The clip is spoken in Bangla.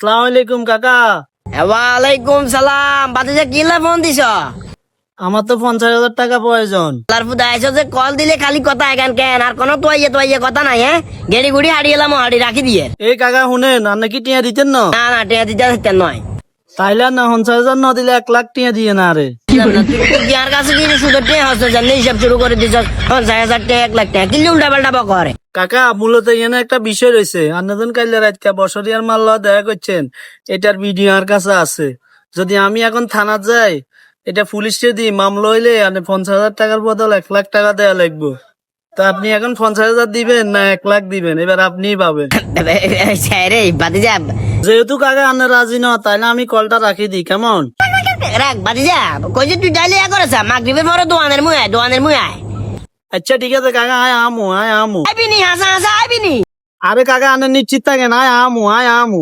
আসসালামু আলাইকুম কাকা। ওয়ালাইকুম সালাম। বাতিজা কিলা ফোন দিছ? আমার তো 50,000 টাকা প্রয়োজন। তার ফুদা আইছো যে কল দিলে খালি কথা এখান কেন আর কোনো তোয়াইয়ে কথা নাই হ্যাঁ? গেড়ি গুড়ি হাড়ি এলাম হাড়ি রাখি দিয়ে। এই কাকা শুনেন, আর নাকি টিয়া দিতেন না? না টিয়া দিতে দিতেন নয়। তাইলে আর না 50,000 না দিলে 1 লাখ টিয়া দিয়ে না রে। যার কাছে কি সুদের টিয়া হচ্ছে জানলে হিসাব শুরু করে দিছ 50,000 টাকা 1 লাখ টাকা কিনলে উল্টা পাল্টা করে। কাকা মূলত এখানে একটা বিষয় রয়েছে, আন্নাজন কাইলে রাতকা বছরিয়ার মাল লওয়া দেখা করছেন, এটার ভিডিও আর কাছে আছে। যদি আমি এখন থানা যাই, এটা পুলিশে দিই মামলা হইলে 50,000 টাকার বদল 1 লাখ টাকা দেওয়া লাগবে। তা আপনি এখন 50,000 দিবেন না 1 লাখ দিবেন, এবার আপনিই পাবেন। রে বাতিজা যেহেতু কাকা আন্না রাজি না, তাইলে আমি কলটা রাখি দিই, কেমন? রাখ বাতিজা কই যে তুই ডাইলে করেছ মাগরিবের পরে দোয়ানের মুই আয়। আচ্ছা ঠিক আছে কাকা, আয় আমু। আইবিনি হাসা আইবিনি। আরে কাকা আন্না নিশ্চিত থাকেন, আয় আমু।